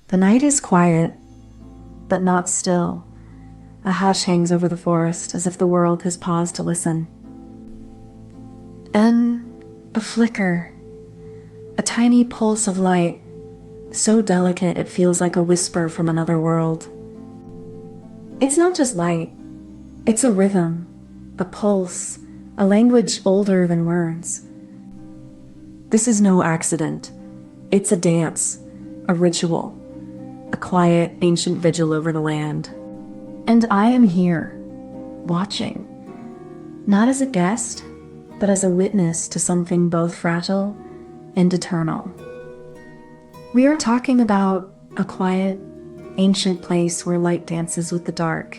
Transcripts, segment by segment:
The night is quiet, but not still. A hush hangs over the forest, as if the world has paused to listen. And a flicker, a tiny pulse of light, so delicate it feels like a whisper from another world. It's not just light, it's a rhythm, a pulse, a language older than words. This is no accident. It's a dance, a ritual, a quiet, ancient vigil over the land. And I am here, watching, not as a guest, but as a witness to something both fragile and eternal. We are talking about a quiet, ancient place where light dances with the dark,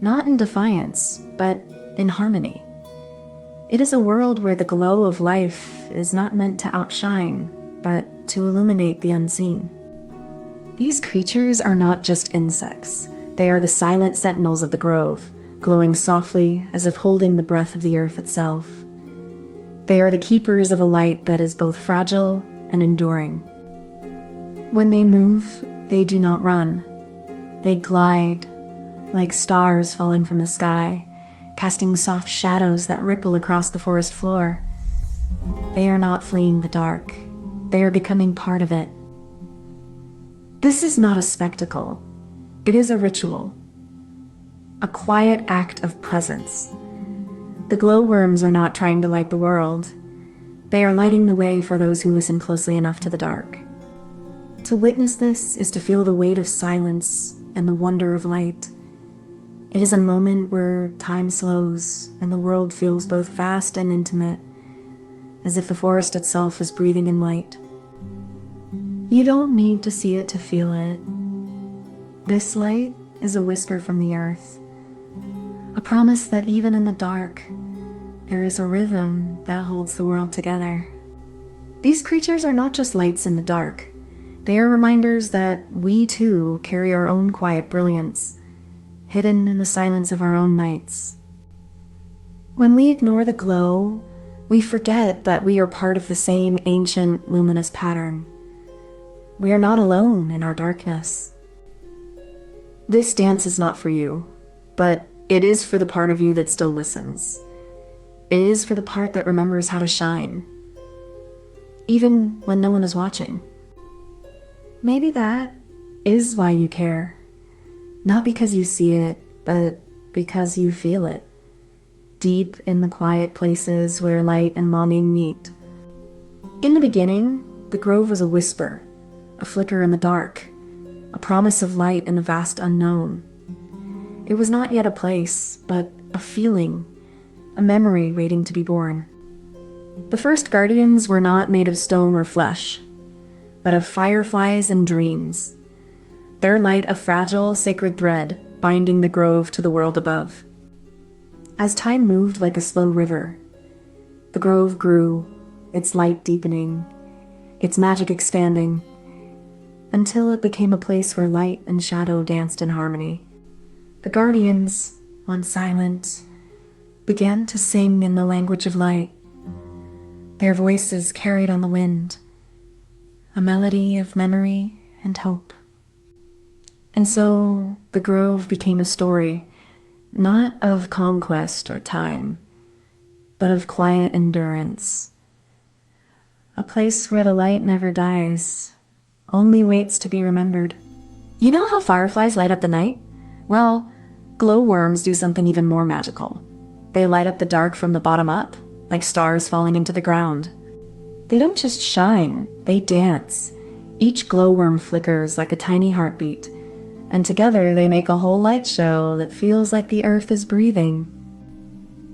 not in defiance, but in harmony. It is a world where the glow of life is not meant to outshine, but to illuminate the unseen. These creatures are not just insects. They are the silent sentinels of the grove, glowing softly as if holding the breath of the earth itself. They are the keepers of a light that is both fragile and enduring. When they move, they do not run. They glide, like stars falling from the sky, casting soft shadows that ripple across the forest floor. They are not fleeing the dark. They are becoming part of it. This is not a spectacle. It is a ritual, a quiet act of presence. The glowworms are not trying to light the world. They are lighting the way for those who listen closely enough to the dark. To witness this is to feel the weight of silence and the wonder of light. It is a moment where time slows and the world feels both vast and intimate, as if the forest itself is breathing in light. You don't need to see it to feel it. This light is a whisper from the earth, a promise that even in the dark, there is a rhythm that holds the world together. These creatures are not just lights in the dark. They are reminders that we too carry our own quiet brilliance, hidden in the silence of our own nights. When we ignore the glow, we forget that we are part of the same ancient, luminous pattern. We are not alone in our darkness. This dance is not for you, but it is for the part of you that still listens. It is for the part that remembers how to shine, even when no one is watching. Maybe that is why you care. Not because you see it, but because you feel it. Deep in the quiet places where light and longing meet. In the beginning, the grove was a whisper, a flicker in the dark, a promise of light in the vast unknown. It was not yet a place, but a feeling, a memory waiting to be born. The first guardians were not made of stone or flesh, but of fireflies and dreams. Their light a fragile, sacred thread, binding the grove to the world above. As time moved like a slow river, the grove grew, its light deepening, its magic expanding, until it became a place where light and shadow danced in harmony. The guardians, once silent, began to sing in the language of light. Their voices carried on the wind, a melody of memory and hope. And so the grove became a story, not of conquest or time, but of quiet endurance. A place where the light never dies, only waits to be remembered. You know how fireflies light up the night? Well, glowworms do something even more magical. They light up the dark from the bottom up, like stars falling into the ground. They don't just shine, they dance. Each glowworm flickers like a tiny heartbeat, and together they make a whole light show that feels like the earth is breathing.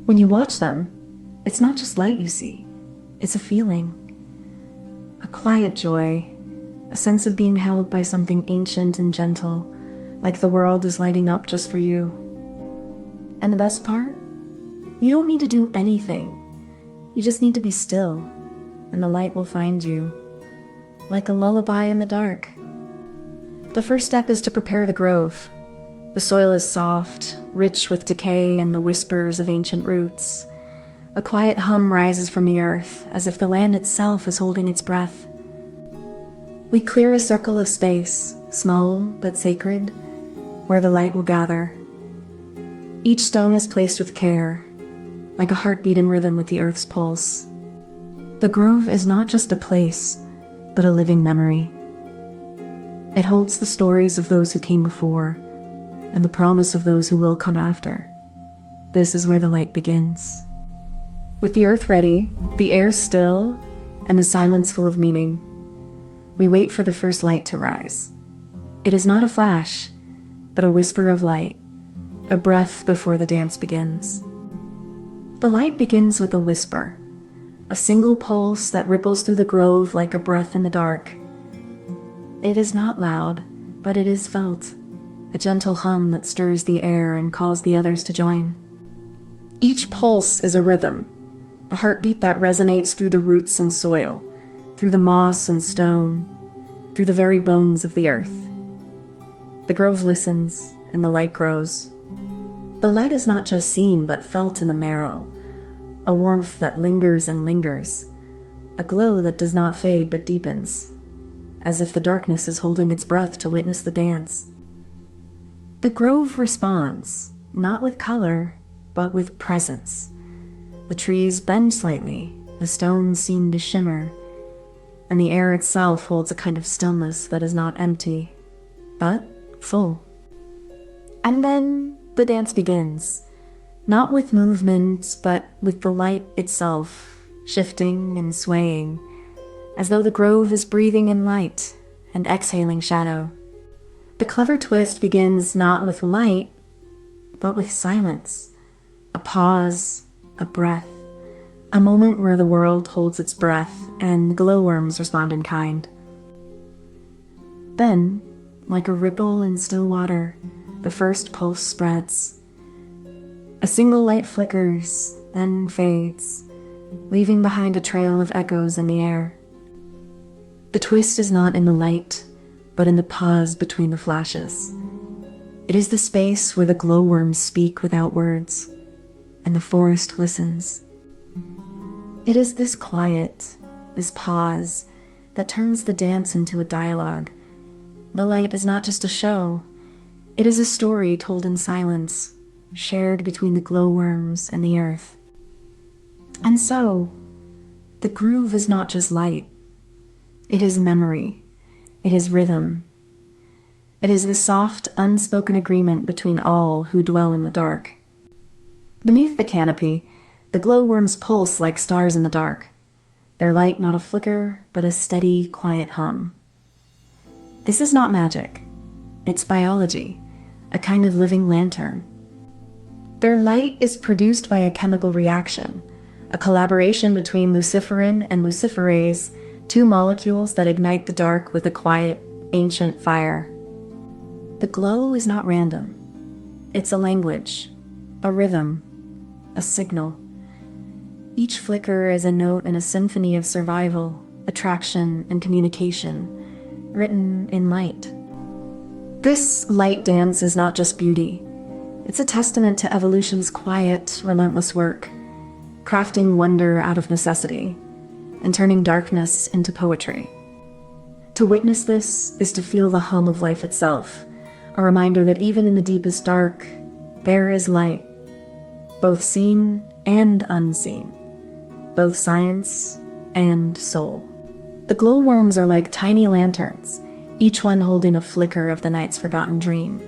When you watch them, it's not just light you see, it's a feeling. A quiet joy, a sense of being held by something ancient and gentle, like the world is lighting up just for you. And the best part? You don't need to do anything. You just need to be still, and the light will find you, like a lullaby in the dark. The first step is to prepare the grove. The soil is soft, rich with decay and the whispers of ancient roots. A quiet hum rises from the earth, as if the land itself is holding its breath. We clear a circle of space, small but sacred, where the light will gather. Each stone is placed with care, like a heartbeat in rhythm with the earth's pulse. The grove is not just a place, but a living memory. It holds the stories of those who came before, and the promise of those who will come after. This is where the light begins. With the earth ready, the air still, and the silence full of meaning, we wait for the first light to rise. It is not a flash, but a whisper of light, a breath before the dance begins. The light begins with a whisper, a single pulse that ripples through the grove like a breath in the dark. It is not loud, but it is felt, a gentle hum that stirs the air and calls the others to join. Each pulse is a rhythm, a heartbeat that resonates through the roots and soil, through the moss and stone, through the very bones of the earth. The grove listens, and the light grows. The light is not just seen, but felt in the marrow, a warmth that lingers and lingers, a glow that does not fade but deepens, as if the darkness is holding its breath to witness the dance. The grove responds, not with color, but with presence. The trees bend slightly, the stones seem to shimmer, and the air itself holds a kind of stillness that is not empty, but full. And then the dance begins, not with movement, but with the light itself, shifting and swaying, as though the grove is breathing in light and exhaling shadow. The clever twist begins not with light, but with silence, a pause, a breath, a moment where the world holds its breath and glowworms respond in kind. Then, like a ripple in still water, the first pulse spreads. A single light flickers, then fades, leaving behind a trail of echoes in the air. The twist is not in the light, but in the pause between the flashes. It is the space where the glowworms speak without words, and the forest listens. It is this quiet, this pause, that turns the dance into a dialogue. The light is not just a show, it is a story told in silence, shared between the glowworms and the earth. And so, the groove is not just light. It is memory. It is rhythm. It is the soft, unspoken agreement between all who dwell in the dark. Beneath the canopy, the glowworms pulse like stars in the dark, their light not a flicker, but a steady, quiet hum. This is not magic. It's biology, a kind of living lantern. Their light is produced by a chemical reaction, a collaboration between luciferin and luciferase, two molecules that ignite the dark with a quiet, ancient fire. The glow is not random. It's a language, a rhythm, a signal. Each flicker is a note in a symphony of survival, attraction, and communication, written in light. This light dance is not just beauty. It's a testament to evolution's quiet, relentless work, crafting wonder out of necessity, and turning darkness into poetry. To witness this is to feel the hum of life itself, a reminder that even in the deepest dark, there is light, both seen and unseen, both science and soul. The glowworms are like tiny lanterns, each one holding a flicker of the night's forgotten dream,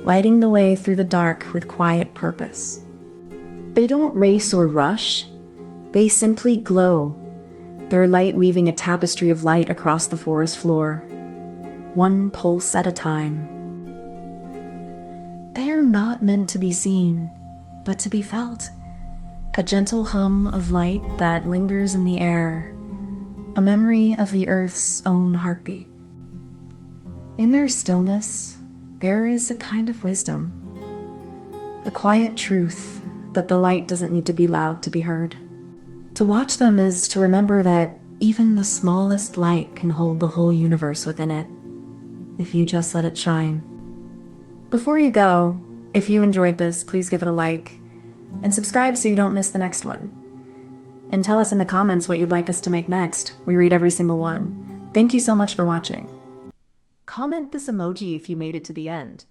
lighting the way through the dark with quiet purpose. They don't race or rush, they simply glow, their light weaving a tapestry of light across the forest floor, one pulse at a time. They are not meant to be seen, but to be felt. A gentle hum of light that lingers in the air, a memory of the earth's own heartbeat. In their stillness, there is a kind of wisdom, a quiet truth that the light doesn't need to be loud to be heard. To watch them is to remember that even the smallest light can hold the whole universe within it, if you just let it shine. Before you go, if you enjoyed this, please give it a like, and subscribe so you don't miss the next one. And tell us in the comments what you'd like us to make next. We read every single one. Thank you so much for watching. Comment this emoji if you made it to the end.